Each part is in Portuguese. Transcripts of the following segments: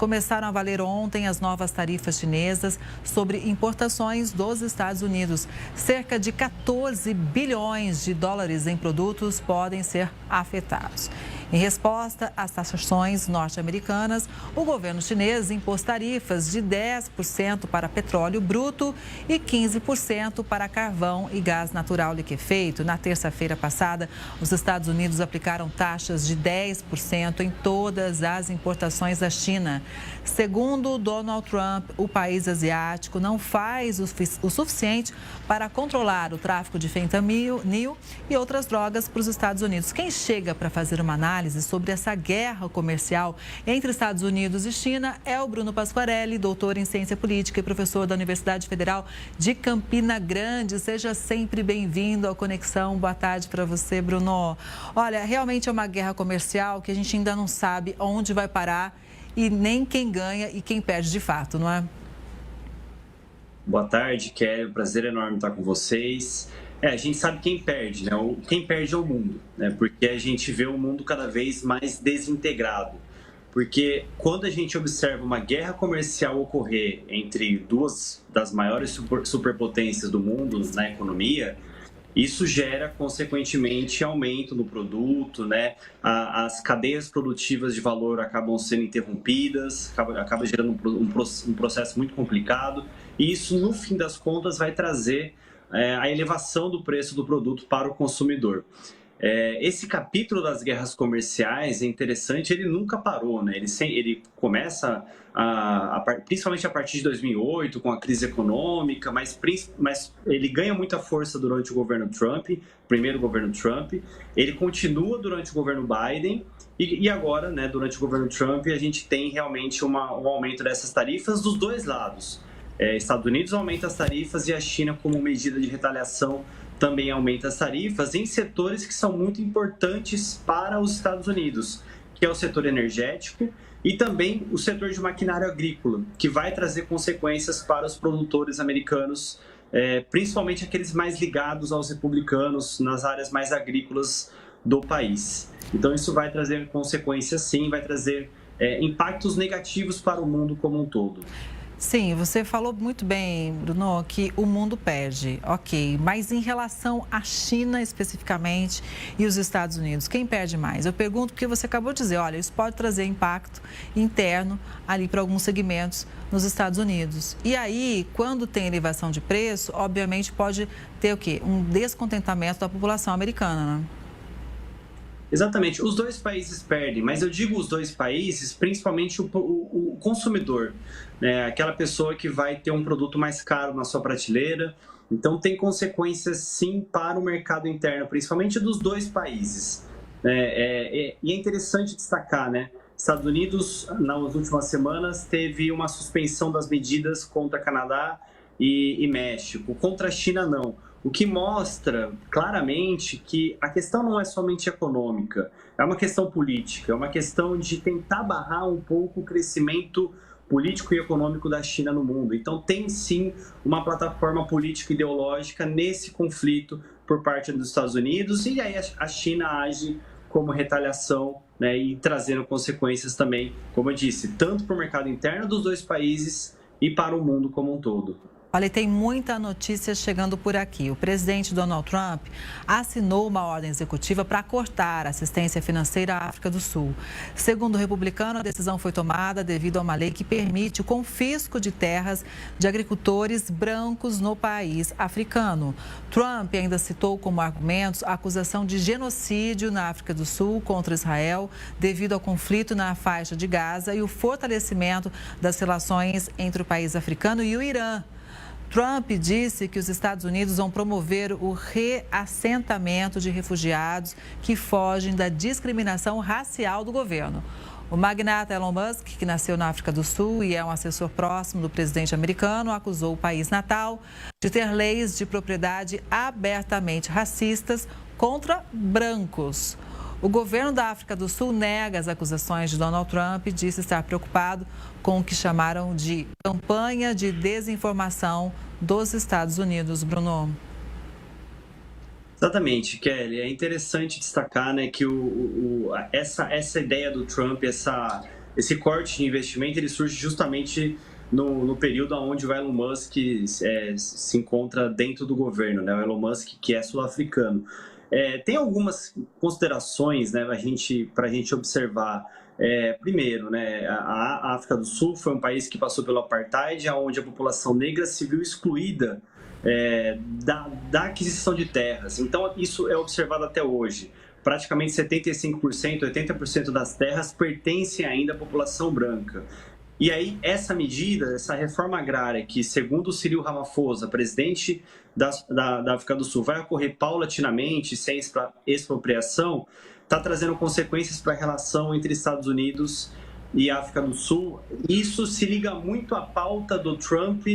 começaram a valer ontem as novas tarifas chinesas sobre importações dos Estados Unidos. Cerca de 14 bilhões de dólares em produtos podem ser afetados. Em resposta às taxações norte-americanas, o governo chinês impôs tarifas de 10% para petróleo bruto e 15% para carvão e gás natural liquefeito. Na terça-feira passada, os Estados Unidos aplicaram taxas de 10% em todas as importações da China. Segundo Donald Trump, o país asiático não faz o suficiente para controlar o tráfico de fentanil e outras drogas para os Estados Unidos. Quem chega para fazer uma análise sobre essa guerra comercial entre Estados Unidos e China é o Bruno Pasquarelli, doutor em ciência política e professor da Universidade Federal de Campina Grande. Seja sempre bem-vindo ao Conexão. Boa tarde para você, Bruno. Olha, realmente é uma guerra comercial que a gente ainda não sabe onde vai parar e nem quem ganha e quem perde de fato, não é? Boa tarde, Kelly. Um prazer enorme estar com vocês. A gente sabe quem perde, né? Quem perde é o mundo, né? Porque a gente vê o mundo cada vez mais desintegrado. Porque quando a gente observa uma guerra comercial ocorrer entre duas das maiores superpotências do mundo na economia, isso gera, consequentemente, aumento no produto, né? As cadeias produtivas de valor acabam sendo interrompidas, acaba gerando um processo muito complicado. E isso, no fim das contas, vai trazer a elevação do preço do produto para o consumidor. Esse capítulo das guerras comerciais é interessante, ele nunca parou, né? Ele começa, principalmente a partir de 2008, com a crise econômica, mas ele ganha muita força durante o governo Trump, primeiro governo Trump, ele continua durante o governo Biden, e agora, né, durante o governo Trump, a gente tem realmente um aumento dessas tarifas dos dois lados. Estados Unidos aumenta as tarifas e a China, como medida de retaliação, também aumenta as tarifas em setores que são muito importantes para os Estados Unidos, que é o setor energético e também o setor de maquinário agrícola, que vai trazer consequências para os produtores americanos, principalmente aqueles mais ligados aos republicanos nas áreas mais agrícolas do país. Então isso vai trazer consequências, sim, vai trazer impactos negativos para o mundo como um todo. Sim, você falou muito bem, Bruno, que o mundo perde, ok. Mas em relação à China especificamente e os Estados Unidos, quem perde mais? Eu pergunto porque você acabou de dizer, olha, isso pode trazer impacto interno ali para alguns segmentos nos Estados Unidos. E aí, quando tem elevação de preço, obviamente pode ter o quê? Um descontentamento da população americana, né? Exatamente, os dois países perdem, mas eu digo os dois países, principalmente o consumidor, né? Aquela pessoa que vai ter um produto mais caro na sua prateleira. Então tem consequências sim para o mercado interno, principalmente dos dois países. E é interessante destacar, né? Estados Unidos, nas últimas semanas, teve uma suspensão das medidas contra Canadá e México, contra a China não. O que mostra claramente que a questão não é somente econômica, é uma questão política, é uma questão de tentar barrar um pouco o crescimento político e econômico da China no mundo. Então tem sim uma plataforma política e ideológica nesse conflito por parte dos Estados Unidos, e aí a China age como retaliação, né, e trazendo consequências também, como eu disse, tanto para o mercado interno dos dois países e para o mundo como um todo. Olha, tem muita notícia chegando por aqui. O presidente Donald Trump assinou uma ordem executiva para cortar a assistência financeira à África do Sul. Segundo o republicano, a decisão foi tomada devido a uma lei que permite o confisco de terras de agricultores brancos no país africano. Trump ainda citou como argumentos a acusação de genocídio na África do Sul contra Israel devido ao conflito na faixa de Gaza e o fortalecimento das relações entre o país africano e o Irã. Trump disse que os Estados Unidos vão promover o reassentamento de refugiados que fogem da discriminação racial do governo. O magnata Elon Musk, que nasceu na África do Sul e é um assessor próximo do presidente americano, acusou o país natal de ter leis de propriedade abertamente racistas contra brancos. O governo da África do Sul nega as acusações de Donald Trump e disse estar preocupado com o que chamaram de campanha de desinformação dos Estados Unidos. Bruno. Exatamente, Kelly. É interessante destacar, né, que essa ideia do Trump, esse corte de investimento ele surge justamente no período onde o Elon Musk se encontra dentro do governo, né? O Elon Musk, que é sul-africano. Tem algumas considerações, né, para a gente observar. Primeiro, né, a África do Sul foi um país que passou pelo apartheid, onde a população negra se viu excluída da aquisição de terras. Então, isso é observado até hoje. Praticamente 75%, 80% das terras pertencem ainda à população branca. E aí, essa medida, essa reforma agrária, que segundo o Cyril Ramaphosa, presidente da África do Sul, vai ocorrer paulatinamente, sem expropriação, está trazendo consequências para a relação entre Estados Unidos e África do Sul. Isso se liga muito à pauta do Trump,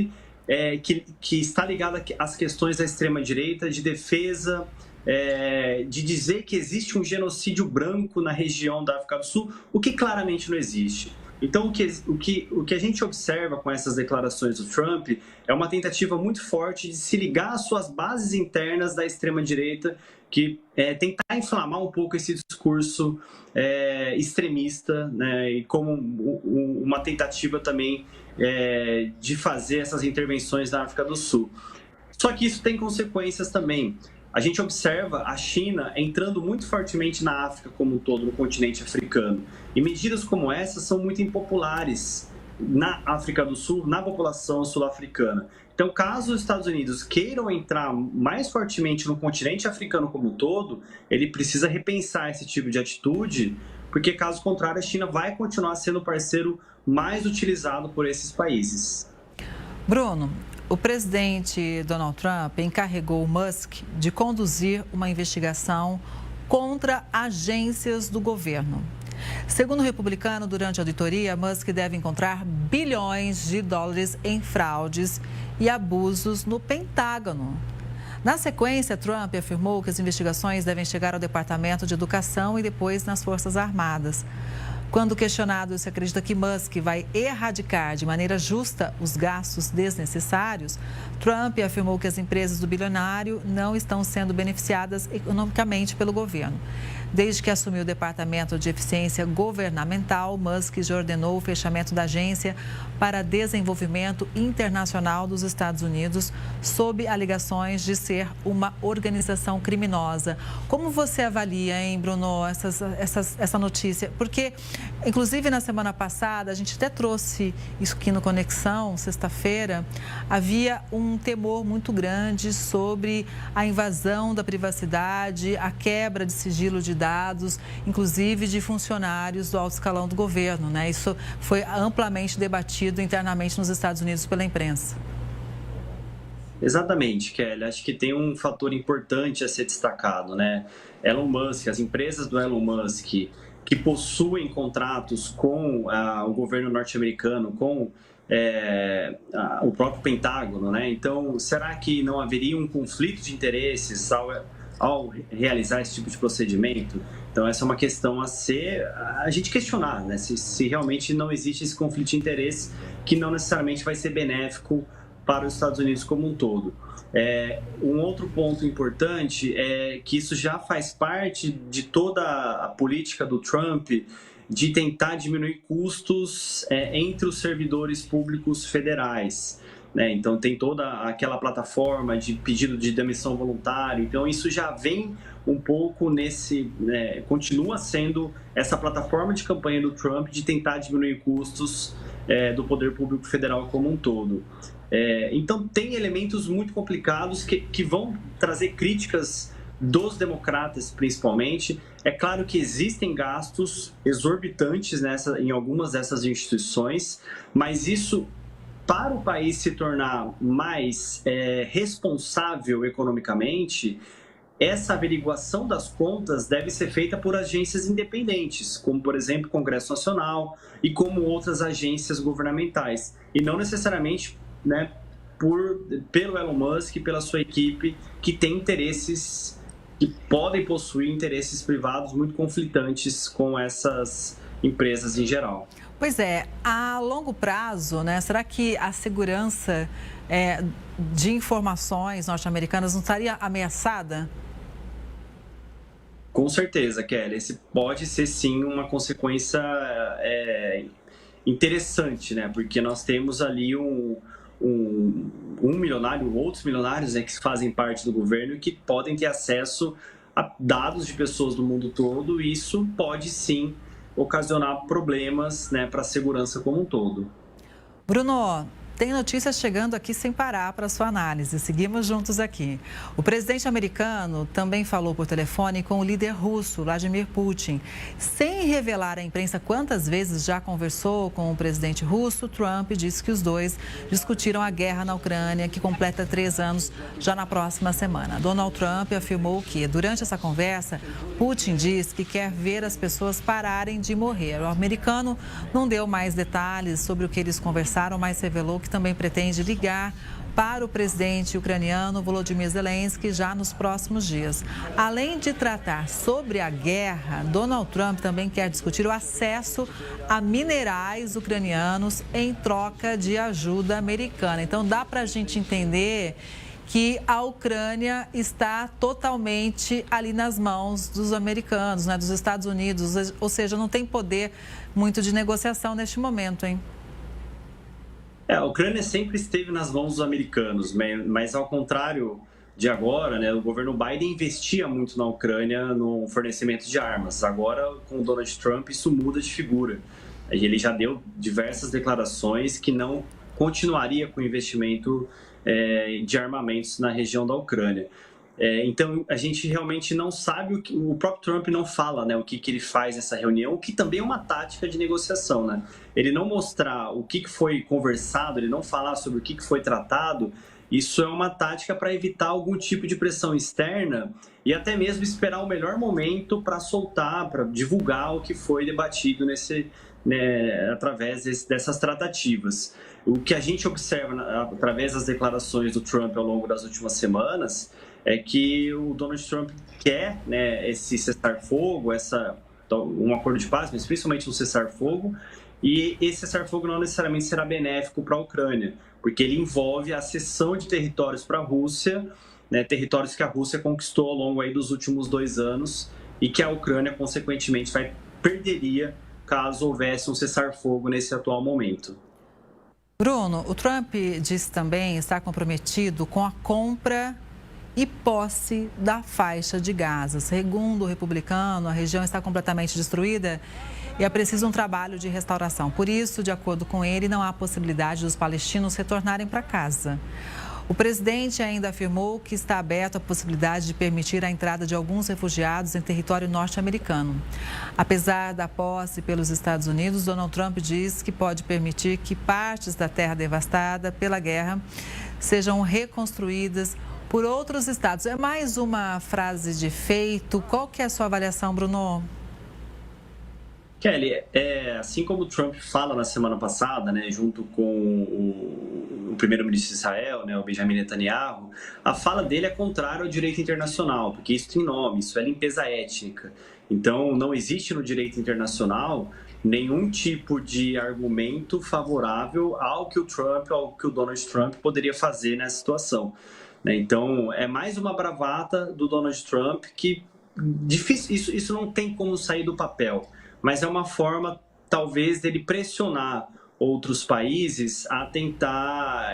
que está ligada às questões da extrema-direita, de defesa, de dizer que existe um genocídio branco na região da África do Sul, o que claramente não existe. Então, o que a gente observa com essas declarações do Trump é uma tentativa muito forte de se ligar às suas bases internas da extrema-direita, que tentar inflamar um pouco esse discurso extremista, né, e como uma tentativa também de fazer essas intervenções na África do Sul. Só que isso tem consequências também. A gente observa a China entrando muito fortemente na África como um todo, no continente africano. E medidas como essas são muito impopulares na África do Sul, na população sul-africana. Então, caso os Estados Unidos queiram entrar mais fortemente no continente africano como um todo, ele precisa repensar esse tipo de atitude, porque caso contrário, a China vai continuar sendo o parceiro mais utilizado por esses países. Bruno, o presidente Donald Trump encarregou Musk de conduzir uma investigação contra agências do governo. Segundo o republicano, durante a auditoria, Musk deve encontrar bilhões de dólares em fraudes e abusos no Pentágono. Na sequência, Trump afirmou que as investigações devem chegar ao Departamento de Educação e depois nas Forças Armadas. Quando questionado se acredita que Musk vai erradicar de maneira justa os gastos desnecessários, Trump afirmou que as empresas do bilionário não estão sendo beneficiadas economicamente pelo governo. Desde que assumiu o Departamento de Eficiência Governamental, Musk já ordenou o fechamento da Agência para Desenvolvimento Internacional dos Estados Unidos, sob alegações de ser uma organização criminosa. Como você avalia, hein, Bruno, essa notícia? Porque, inclusive, na semana passada, a gente até trouxe isso aqui no Conexão, sexta-feira, havia um temor muito grande sobre a invasão da privacidade, a quebra de sigilo de dados, inclusive de funcionários do alto escalão do governo, né? Isso foi amplamente debatido internamente nos Estados Unidos pela imprensa. Exatamente, Kelly. Acho que tem um fator importante a ser destacado, né? Elon Musk, as empresas do Elon Musk que possuem contratos com o governo norte-americano, com o próprio Pentágono, né? Então, será que não haveria um conflito de interesses ao realizar esse tipo de procedimento? Então, essa é uma questão a gente questionar, né? Se realmente não existe esse conflito de interesse, que não necessariamente vai ser benéfico para os Estados Unidos como um todo. Um outro ponto importante é que isso já faz parte de toda a política do Trump de tentar diminuir custos entre os servidores públicos federais. Então, tem toda aquela plataforma de pedido de demissão voluntário. Então, isso já vem um pouco continua sendo essa plataforma de campanha do Trump de tentar diminuir custos do poder público federal como um todo. Então, tem elementos muito complicados que vão trazer críticas dos democratas, principalmente. É claro que existem gastos exorbitantes em algumas dessas instituições, mas isso, para o país se tornar mais responsável economicamente, essa averiguação das contas deve ser feita por agências independentes, como, por exemplo, o Congresso Nacional e como outras agências governamentais, e não necessariamente pelo Elon Musk e pela sua equipe, que tem interesses, que podem possuir interesses privados muito conflitantes com essas empresas em geral. Pois é, a longo prazo, né, será que a segurança de informações norte-americanas não estaria ameaçada? Com certeza, Kelly. Esse pode ser sim uma consequência interessante, né? Porque nós temos ali um milionário, outros milionários, né, que fazem parte do governo e que podem ter acesso a dados de pessoas do mundo todo, e isso pode sim ocasionar problemas, né, para a segurança como um todo. Bruno, tem notícias chegando aqui sem parar para sua análise. Seguimos juntos aqui. O presidente americano também falou por telefone com o líder russo, Vladimir Putin. Sem revelar à imprensa quantas vezes já conversou com o presidente russo, Trump disse que os dois discutiram a guerra na Ucrânia, que completa 3 anos já na próxima semana. Donald Trump afirmou que, durante essa conversa, Putin disse que quer ver as pessoas pararem de morrer. O americano não deu mais detalhes sobre o que eles conversaram, mas revelou que também pretende ligar para o presidente ucraniano Volodymyr Zelensky já nos próximos dias. Além de tratar sobre a guerra, Donald Trump também quer discutir o acesso a minerais ucranianos em troca de ajuda americana. Então dá para a gente entender que a Ucrânia está totalmente ali nas mãos dos americanos, né, dos Estados Unidos, ou seja, não tem poder muito de negociação neste momento, hein? A Ucrânia sempre esteve nas mãos dos americanos, mas ao contrário de agora, né, o governo Biden investia muito na Ucrânia no fornecimento de armas. Agora, com o Donald Trump, isso muda de figura. Ele já deu diversas declarações que não continuaria com o investimento de armamentos na região da Ucrânia. Então, a gente realmente não sabe o próprio Trump não fala, né, o que ele faz nessa reunião, o que também é uma tática de negociação, né? Ele não mostrar o que foi conversado, ele não falar sobre o que foi tratado, isso é uma tática para evitar algum tipo de pressão externa e até mesmo esperar o melhor momento para soltar, para divulgar o que foi debatido através dessas tratativas. O que a gente observa através das declarações do Trump ao longo das últimas semanas é que o Donald Trump quer, né, esse cessar-fogo, um acordo de paz, mas principalmente um cessar-fogo, e esse cessar-fogo não necessariamente será benéfico para a Ucrânia, porque ele envolve a cessão de territórios para a Rússia, né, territórios que a Rússia conquistou ao longo aí dos últimos 2 anos e que a Ucrânia, consequentemente, perderia caso houvesse um cessar-fogo nesse atual momento. Bruno, o Trump disse também estar comprometido com a compra e posse da faixa de Gaza. Segundo o republicano, a região está completamente destruída e é preciso um trabalho de restauração. Por isso, de acordo com ele, não há possibilidade dos palestinos retornarem para casa. O presidente ainda afirmou que está aberto a possibilidade de permitir a entrada de alguns refugiados em território norte-americano. Apesar da posse pelos Estados Unidos, Donald Trump diz que pode permitir que partes da terra devastada pela guerra sejam reconstruídas por outros estados. É mais uma frase de efeito? Qual que é a sua avaliação, Bruno? Kelly, assim como o Trump fala na semana passada, né, junto com o primeiro-ministro de Israel, né, o Benjamin Netanyahu, a fala dele é contrária ao direito internacional, porque isso tem nome, isso é limpeza étnica. Então, não existe no direito internacional nenhum tipo de argumento favorável ao que o Donald Trump poderia fazer nessa situação. Então, é mais uma bravata do Donald Trump que difícil, isso não tem como sair do papel, mas é uma forma, talvez, dele pressionar outros países a tentar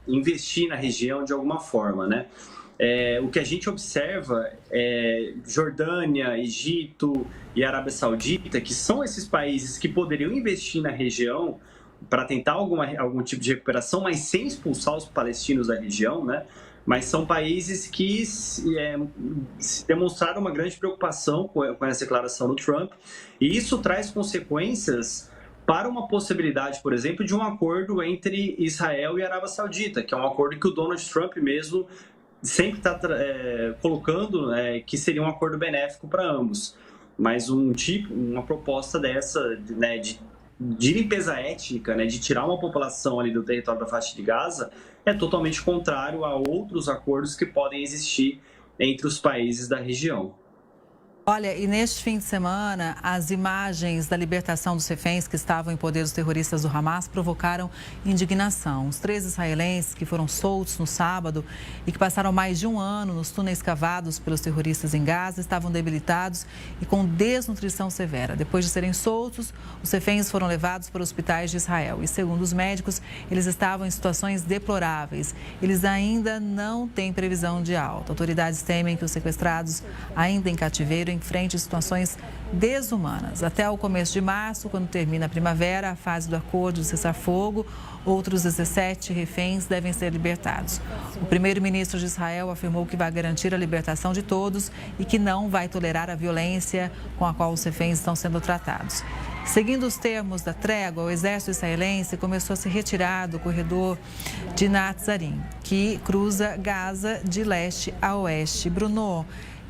investir na região de alguma forma, né? O que a gente observa é Jordânia, Egito e Arábia Saudita, que são esses países que poderiam investir na região para tentar algum tipo de recuperação, mas sem expulsar os palestinos da região, né? Mas são países que se demonstraram uma grande preocupação com essa declaração do Trump, e isso traz consequências para uma possibilidade, por exemplo, de um acordo entre Israel e Arábia Saudita, que é um acordo que o Donald Trump mesmo sempre está colocando que seria um acordo benéfico para ambos. Mas uma proposta dessa, né, de limpeza étnica, né, de tirar uma população ali do território da faixa de Gaza, é totalmente contrário a outros acordos que podem existir entre os países da região. Olha, e neste fim de semana, as imagens da libertação dos reféns que estavam em poder dos terroristas do Hamas provocaram indignação. Os 3 israelenses que foram soltos no sábado e que passaram mais de um ano nos túneis cavados pelos terroristas em Gaza estavam debilitados e com desnutrição severa. Depois de serem soltos, os reféns foram levados para hospitais de Israel. E, segundo os médicos, eles estavam em situações deploráveis. Eles ainda não têm previsão de alta. Autoridades temem que os sequestrados, ainda em cativeiro, enfrente situações desumanas. Até o começo de março, quando termina a primavera, a fase do acordo de cessar-fogo, outros 17 reféns devem ser libertados. O primeiro-ministro de Israel afirmou que vai garantir a libertação de todos e que não vai tolerar a violência com a qual os reféns estão sendo tratados. Seguindo os termos da trégua, o exército israelense começou a se retirar do corredor de Natzarim, que cruza Gaza de leste a oeste. Bruno,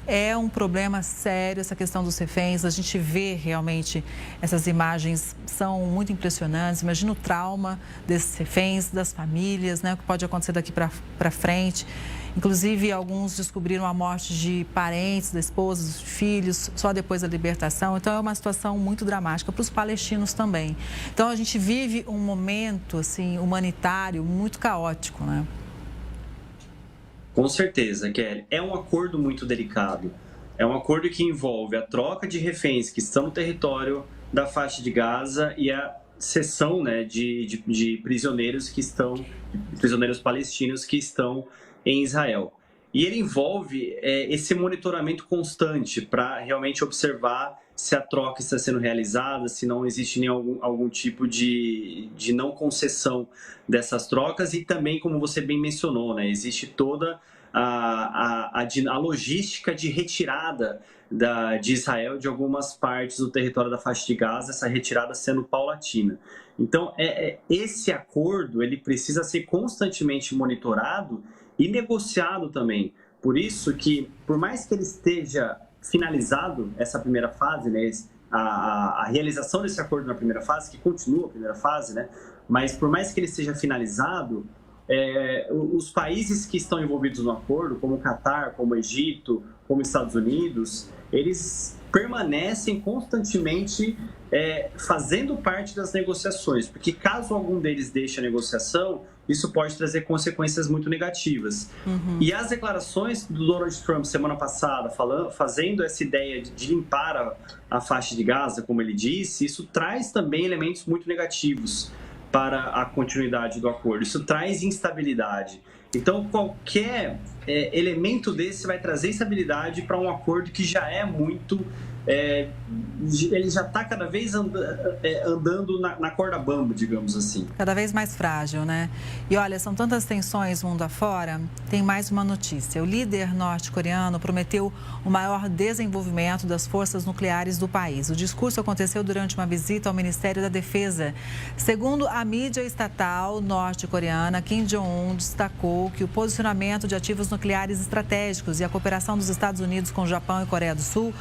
é um problema sério essa questão dos reféns. A gente vê realmente essas imagens, são muito impressionantes. Imagina o trauma desses reféns, das famílias, né? O que pode acontecer daqui para frente. Inclusive, alguns descobriram a morte de parentes, da esposa, dos filhos, só depois da libertação. Então, é uma situação muito dramática para os palestinos também. Então, a gente vive um momento assim, humanitário muito caótico, né? Com certeza, Kelly. É um acordo muito delicado. É um acordo que envolve a troca de reféns que estão no território da faixa de Gaza e a cessão, né, de prisioneiros prisioneiros palestinos que estão em Israel. E ele envolve esse monitoramento constante para realmente observar se a troca está sendo realizada, se não existe algum tipo de não concessão dessas trocas e também, como você bem mencionou, né, existe toda a logística de retirada de Israel de algumas partes do território da faixa de Gaza, essa retirada sendo paulatina. Então, esse acordo ele precisa ser constantemente monitorado e negociado também. Por isso que, por mais que ele esteja finalizado, essa primeira fase, né, a realização desse acordo na primeira fase, que continua a primeira fase, né, mas por mais que ele seja finalizado, os países que estão envolvidos no acordo, como o Catar, como o Egito, como os Estados Unidos, eles permanecem constantemente fazendo parte das negociações, porque caso algum deles deixe a negociação, isso pode trazer consequências muito negativas. Uhum. E as declarações do Donald Trump semana passada, fazendo essa ideia de limpar a faixa de Gaza, como ele disse, isso traz também elementos muito negativos para a continuidade do acordo. Isso traz instabilidade. Então, qualquer elemento desse vai trazer instabilidade para um acordo que já é muito... ele já está cada vez andando na corda bamba, digamos assim. Cada vez mais frágil, né? E olha, são tantas tensões mundo afora. Tem mais uma notícia. O líder norte-coreano prometeu o maior desenvolvimento das forças nucleares do país. O discurso aconteceu durante uma visita ao Ministério da Defesa. Segundo a mídia estatal norte-coreana, Kim Jong-un destacou que o posicionamento de ativos nucleares estratégicos e a cooperação dos Estados Unidos com o Japão e Coreia do Sul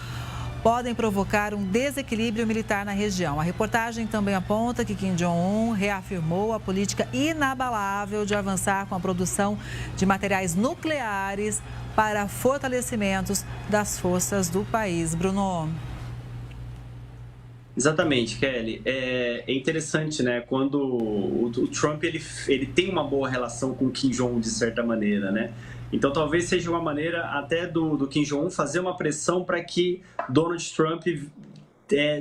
podem provocar um desequilíbrio militar na região. A reportagem também aponta que Kim Jong-un reafirmou a política inabalável de avançar com a produção de materiais nucleares para fortalecimentos das forças do país. Bruno. Exatamente, Kelly. É interessante, né? Quando o Trump ele tem uma boa relação com Kim Jong-un, de certa maneira, né? Então, talvez seja uma maneira até do Kim Jong-un fazer uma pressão para que Donald Trump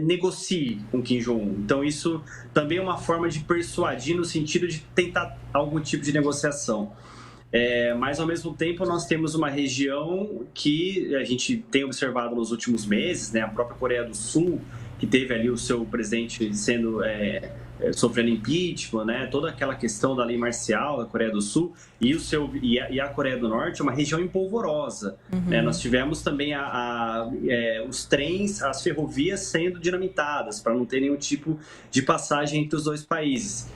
negocie com Kim Jong-un. Então, isso também é uma forma de persuadir no sentido de tentar algum tipo de negociação. Mas, ao mesmo tempo, nós temos uma região que a gente tem observado nos últimos meses, né? A própria Coreia do Sul, que teve ali o seu presidente sendo... sofrendo impeachment, né? Toda aquela questão da lei marcial da Coreia do Sul e a Coreia do Norte é uma região empolvorosa. Uhum. Nós tivemos também os trens, as ferrovias sendo dinamitadas para não ter nenhum tipo de passagem entre os dois países.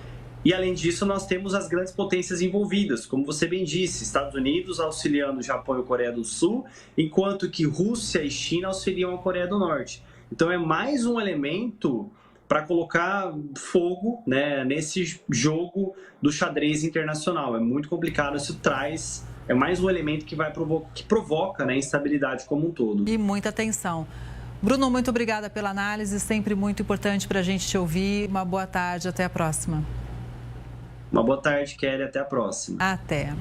E, além disso, nós temos as grandes potências envolvidas, como você bem disse, Estados Unidos auxiliando o Japão e a Coreia do Sul, enquanto que Rússia e China auxiliam a Coreia do Norte. Então, é mais um elemento para colocar fogo, né, nesse jogo do xadrez internacional. É muito complicado, isso traz é mais um elemento que provoca, né, instabilidade como um todo. E muita atenção. Bruno, muito obrigada pela análise, sempre muito importante para a gente te ouvir. Uma boa tarde, até a próxima. Uma boa tarde, Kelly, até a próxima. Até.